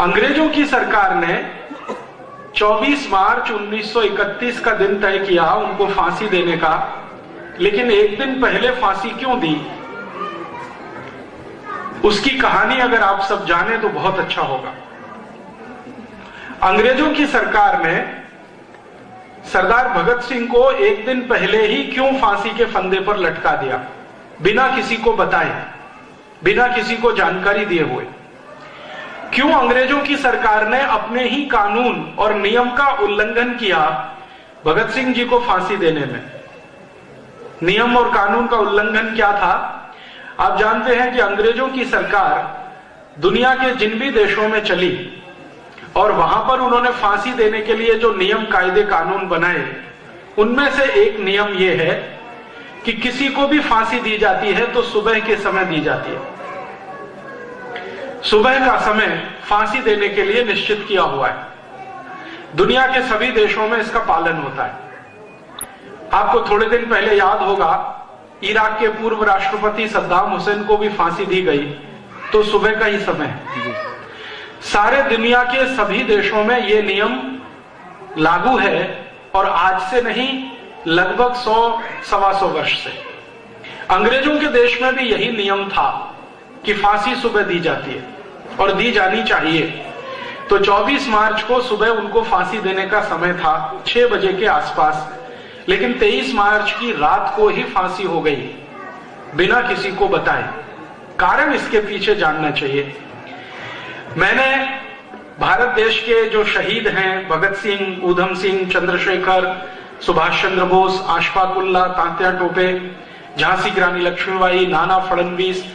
अंग्रेजों की सरकार ने 24 मार्च 1931 का दिन तय किया उनको फांसी देने का, लेकिन एक दिन पहले फांसी क्यों दी, उसकी कहानी अगर आप सब जाने तो बहुत अच्छा होगा। अंग्रेजों की सरकार ने सरदार भगत सिंह को एक दिन पहले ही क्यों फांसी के फंदे पर लटका दिया, बिना किसी को बताए, बिना किसी को जानकारी दिए हुए? क्यों अंग्रेजों की सरकार ने अपने ही कानून और नियम का उल्लंघन किया भगत सिंह जी को फांसी देने में? नियम और कानून का उल्लंघन क्या था? आप जानते हैं कि अंग्रेजों की सरकार दुनिया के जिन भी देशों में चली और वहां पर उन्होंने फांसी देने के लिए जो नियम कायदे कानून बनाए, उनमें से एक नियम यह है कि किसी को भी फांसी दी जाती है तो सुबह के समय दी जाती है। सुबह का समय फांसी देने के लिए निश्चित किया हुआ है। दुनिया के सभी देशों में इसका पालन होता है। आपको थोड़े दिन पहले याद होगा, इराक के पूर्व राष्ट्रपति सद्दाम हुसैन को भी फांसी दी गई, तो सुबह का ही समय है। सारे दुनिया के सभी देशों में यह नियम लागू है और आज से नहीं, लगभग 100-125 वर्ष से। अंग्रेजों के देश में भी यही नियम था कि फांसी सुबह दी जाती है और दी जानी चाहिए। तो 24 मार्च को सुबह उनको फांसी देने का समय था 6 बजे के आसपास, लेकिन 23 मार्च की रात को ही फांसी हो गई बिना किसी को बताए। कारण इसके पीछे जानना चाहिए। मैंने भारत देश के जो शहीद हैं, भगत सिंह, ऊधम सिंह, चंद्रशेखर, सुभाष चंद्र बोस, अशफाक उल्लाह, तात्या टोपे, झांसी की रानी लक्ष्मीबाई, नाना फडणवीस,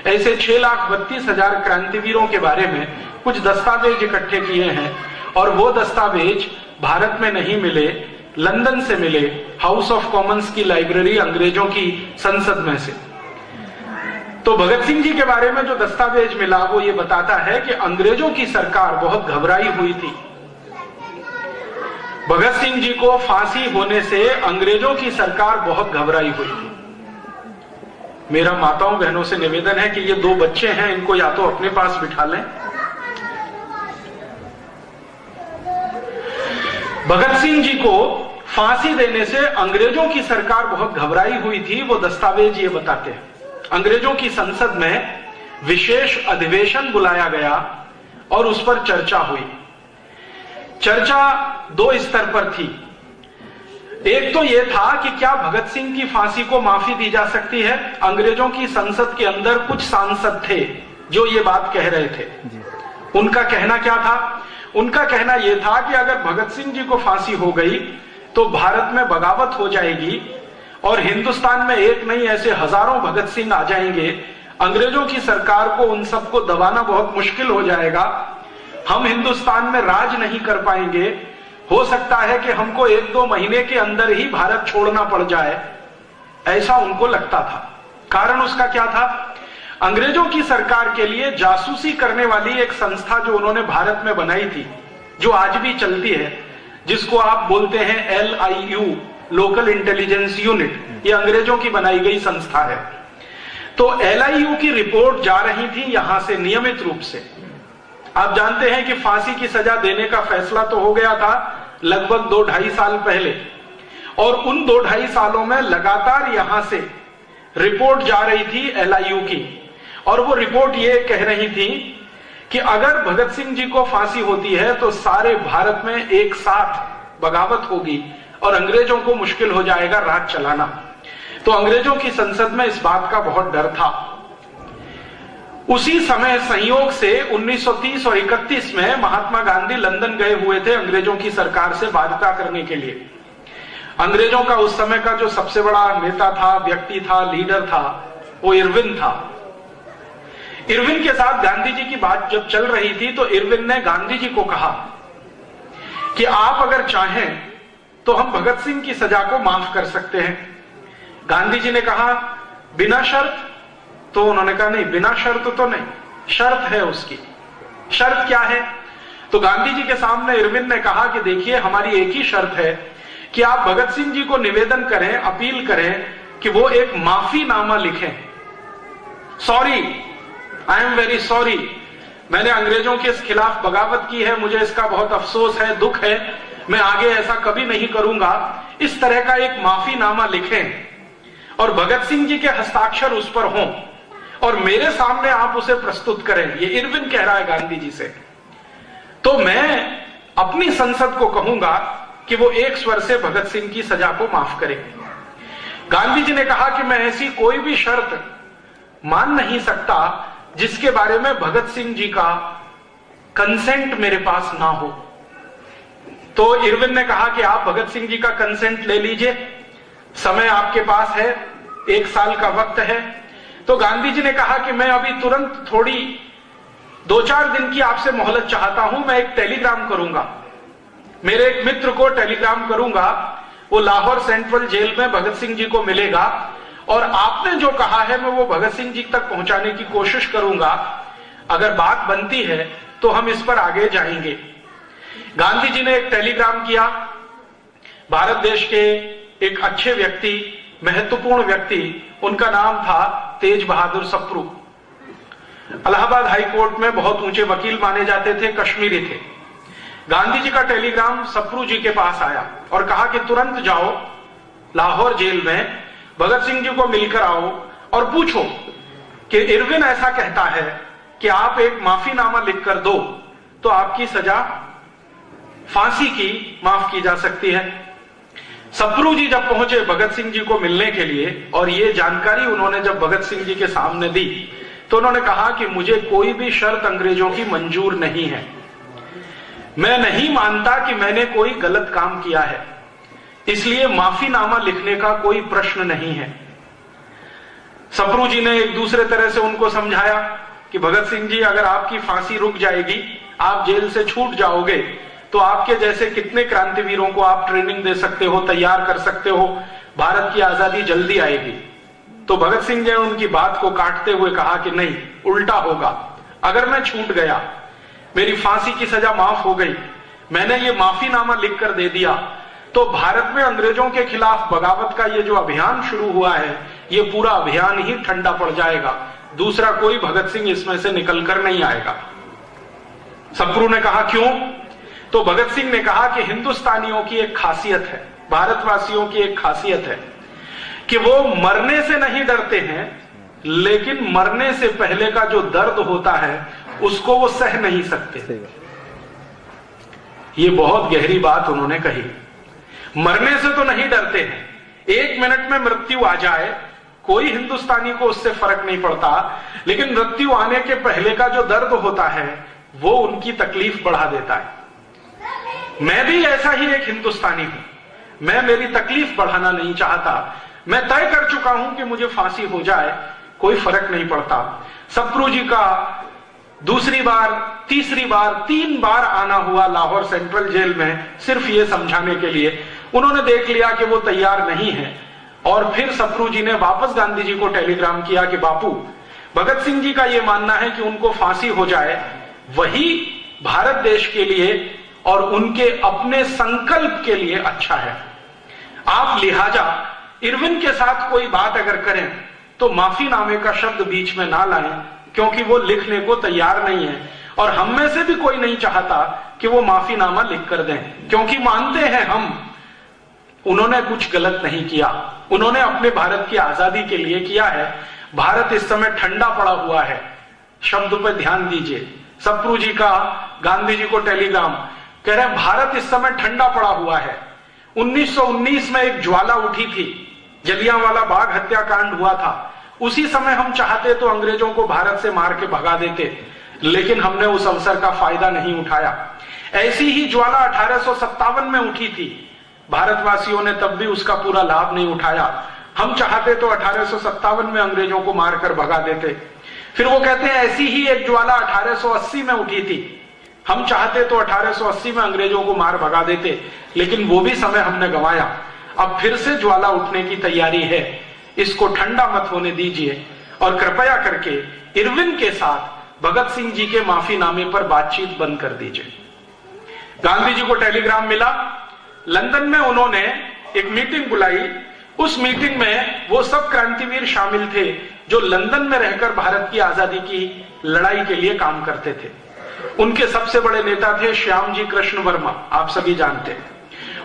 ऐसे 6,32,000 क्रांतिवीरों के बारे में कुछ दस्तावेज इकट्ठे किए हैं और वो दस्तावेज भारत में नहीं मिले, लंदन से मिले, हाउस ऑफ कॉमन्स की लाइब्रेरी, अंग्रेजों की संसद में से। तो भगत सिंह जी के बारे में जो दस्तावेज मिला वो ये बताता है कि अंग्रेजों की सरकार बहुत घबराई हुई थी। भगत सिंह जी को फांसी होने से अंग्रेजों की सरकार बहुत घबराई हुई थी। मेरा माताओं बहनों से निवेदन है कि ये 2 बच्चे हैं, इनको या तो अपने पास बिठा लें। भगत सिंह जी को फांसी देने से अंग्रेजों की सरकार बहुत घबराई हुई थी, वो दस्तावेज ये बताते हैं। अंग्रेजों की संसद में विशेष अधिवेशन बुलाया गया और उस पर चर्चा हुई। चर्चा 2 स्तर पर थी। एक तो यह था कि क्या भगत सिंह की फांसी को माफी दी जा सकती है। अंग्रेजों की संसद के अंदर कुछ सांसद थे जो ये बात कह रहे थे। उनका कहना क्या था? उनका कहना यह था कि अगर भगत सिंह जी को फांसी हो गई तो भारत में बगावत हो जाएगी और हिंदुस्तान में एक नहीं ऐसे हजारों भगत सिंह आ जाएंगे। अंग्रेजों की सरकार को उन सबको दबाना बहुत मुश्किल हो जाएगा। हम हिंदुस्तान में राज नहीं कर पाएंगे। हो सकता है कि हमको 1-2 महीने के अंदर ही भारत छोड़ना पड़ जाए, ऐसा उनको लगता था। कारण उसका क्या था? अंग्रेजों की सरकार के लिए जासूसी करने वाली एक संस्था जो उन्होंने भारत में बनाई थी, जो आज भी चलती है, जिसको आप बोलते हैं LIU, लोकल इंटेलिजेंस यूनिट, ये अंग्रेजों की बनाई गई संस्था है। तो LIU की रिपोर्ट जा रही थी यहां से नियमित रूप से। आप जानते हैं कि फांसी की सजा देने का फैसला तो हो गया था लगभग 2-2.5 साल पहले, और उन 2-2.5 सालों में लगातार यहां से रिपोर्ट जा रही थी LIU की, और वो रिपोर्ट ये कह रही थी कि अगर भगत सिंह जी को फांसी होती है तो सारे भारत में एक साथ बगावत होगी और अंग्रेजों को मुश्किल हो जाएगा राज चलाना। तो अंग्रेजों की संसद में इस बात का बहुत डर था। उसी समय संयोग से 1930 और 31 में महात्मा गांधी लंदन गए हुए थे अंग्रेजों की सरकार से वार्ता करने के लिए। अंग्रेजों का उस समय का जो सबसे बड़ा नेता था, व्यक्ति था, लीडर था, वो इरविन था। इरविन के साथ गांधी जी की बात जब चल रही थी तो इरविन ने गांधी जी को कहा कि आप अगर चाहें तो हम भगत सिंह की सजा को माफ कर सकते हैं। गांधी जी ने कहा बिना शर्त? तो उन्होंने कहा नहीं, बिना शर्त तो नहीं, शर्त है उसकी। शर्त क्या है? तो गांधी जी के सामने इरविन ने कहा कि देखिए, हमारी एक ही शर्त है कि आप भगत सिंह जी को निवेदन करें, अपील करें कि वो एक माफीनामा लिखें। Sorry, I am very sorry, मैंने अंग्रेजों के खिलाफ बगावत की है, मुझे इसका बहुत अफसोस है, दुख है, मैं आगे ऐसा कभी नहीं करूंगा, इस तरह का एक माफीनामा लिखें और भगत सिंह जी के हस्ताक्षर उस पर हों और मेरे सामने आप उसे प्रस्तुत करें। ये इरविन कह रहा है गांधी जी से। तो मैं अपनी संसद को कहूंगा कि वो एक स्वर से भगत सिंह की सजा को माफ करे। गांधी जी ने कहा कि मैं ऐसी कोई भी शर्त मान नहीं सकता जिसके बारे में भगत सिंह जी का कंसेंट मेरे पास ना हो। तो इरविन ने कहा कि आप भगत सिंह जी का कंसेंट ले लीजिए, समय आपके पास है, 1 साल का वक्त है। तो गांधी जी ने कहा कि मैं अभी तुरंत थोड़ी 2-4 दिन की आपसे मोहलत चाहता हूं, मैं एक टेलीग्राम करूंगा, मेरे एक मित्र को टेलीग्राम करूंगा, वो लाहौर सेंट्रल जेल में भगत सिंह जी को मिलेगा और आपने जो कहा है मैं वो भगत सिंह जी तक पहुंचाने की कोशिश करूंगा। अगर बात बनती है तो हम इस पर आगे जाएंगे। गांधी जी ने एक टेलीग्राम किया। भारत देश के एक अच्छे व्यक्ति, महत्वपूर्ण व्यक्ति, उनका नाम था तेज बहादुर सप्रू। इलाहाबाद हाई कोर्ट में बहुत ऊंचे वकील माने जाते थे, कश्मीरी थे। गांधी जी का टेलीग्राम सप्रू जी के पास आया और कहा कि तुरंत जाओ लाहौर जेल में, भगत सिंह जी को मिलकर आओ और पूछो कि इरविन ऐसा कहता है कि आप एक माफीनामा लिखकर दो तो आपकी सजा फांसी की माफ की जा सकती है। सप्रू जी जब पहुंचे भगत सिंह जी को मिलने के लिए और ये जानकारी उन्होंने जब भगत सिंह जी के सामने दी तो उन्होंने कहा कि मुझे कोई भी शर्त अंग्रेजों की मंजूर नहीं है, मैं नहीं मानता कि मैंने कोई गलत काम किया है, इसलिए माफीनामा लिखने का कोई प्रश्न नहीं है। सप्रू जी ने एक दूसरे तरह से उनको समझाया कि भगत सिंह जी, अगर आपकी फांसी रुक जाएगी, आप जेल से छूट जाओगे, तो आपके जैसे कितने क्रांतिवीरों को आप ट्रेनिंग दे सकते हो, तैयार कर सकते हो, भारत की आजादी जल्दी आएगी। तो भगत सिंह जी ने उनकी बात को काटते हुए कहा कि नहीं, उल्टा होगा। अगर मैं छूट गया, मेरी फांसी की सजा माफ हो गई, मैंने ये माफीनामा लिखकर दे दिया, तो भारत में अंग्रेजों के खिलाफ बगावत का ये जो अभियान शुरू हुआ है, ये पूरा अभियान ही ठंडा पड़ जाएगा, दूसरा कोई भगत सिंह इसमें से निकलकर नहीं आएगा। सप्रू ने कहा क्यों? तो भगत सिंह ने कहा कि हिंदुस्तानियों की एक खासियत है, भारतवासियों की एक खासियत है कि वो मरने से नहीं डरते हैं, लेकिन मरने से पहले का जो दर्द होता है उसको वो सह नहीं सकते। ये बहुत गहरी बात उन्होंने कही। मरने से तो नहीं डरते हैं, 1 मिनट में मृत्यु आ जाए कोई हिंदुस्तानी को उससे फर्क नहीं पड़ता, लेकिन मृत्यु आने के पहले का जो दर्द होता है वो उनकी तकलीफ बढ़ा देता है। मैं भी ऐसा ही एक हिंदुस्तानी हूं, मैं मेरी तकलीफ बढ़ाना नहीं चाहता, मैं तय कर चुका हूं कि मुझे फांसी हो जाए, कोई फर्क नहीं पड़ता। सप्रू जी का दूसरी बार, तीसरी बार, 3 बार आना हुआ लाहौर सेंट्रल जेल में सिर्फ ये समझाने के लिए। उन्होंने देख लिया कि वो तैयार नहीं है और फिर सप्रू जी ने वापस गांधी जी को टेलीग्राम किया कि बापू, भगत सिंह जी का ये मानना है कि उनको फांसी हो जाए, वही भारत देश के लिए और उनके अपने संकल्प के लिए अच्छा है। आप लिहाजा इरविन के साथ कोई बात अगर करें तो माफीनामे का शब्द बीच में ना लाएं, क्योंकि वो लिखने को तैयार नहीं है और हम में से भी कोई नहीं चाहता कि वो माफीनामा लिख कर दें, क्योंकि मानते हैं हम उन्होंने कुछ गलत नहीं किया, उन्होंने अपने भारत की आजादी के लिए किया है। भारत इस समय ठंडा पड़ा हुआ है, शब्द पर ध्यान दीजिए। सप्रू जी का गांधी जी को टेलीग्राम कह रहे हैं भारत इस समय ठंडा पड़ा हुआ है। 1919 में एक ज्वाला उठी थी, जलियांवाला बाग हत्याकांड हुआ था, उसी समय हम चाहते तो अंग्रेजों को भारत से मार के भगा देते, लेकिन हमने उस अवसर का फायदा नहीं उठाया। ऐसी ही ज्वाला 1857 में उठी थी, भारतवासियों ने तब भी उसका पूरा लाभ नहीं उठाया। हम चाहते तो 1857 में अंग्रेजों को मारकर भगा देते। फिर वो कहते हैं ऐसी ही एक ज्वाला 1880 में उठी थी, हम चाहते तो 1880 में अंग्रेजों को मार भगा देते, लेकिन वो भी समय हमने गंवाया। अब फिर से ज्वाला उठने की तैयारी है, इसको ठंडा मत होने दीजिए और कृपया करके इरविन के साथ भगत सिंह जी के माफीनामे पर बातचीत बंद कर दीजिए। गांधी जी को टेलीग्राम मिला, लंदन में उन्होंने एक मीटिंग बुलाई, उस मीटिंग में वो सब क्रांतिवीर शामिल थे जो लंदन में रहकर भारत की आजादी की लड़ाई के लिए काम करते थे। उनके सबसे बड़े नेता थे श्यामजी कृष्ण वर्मा, आप सभी जानते हैं।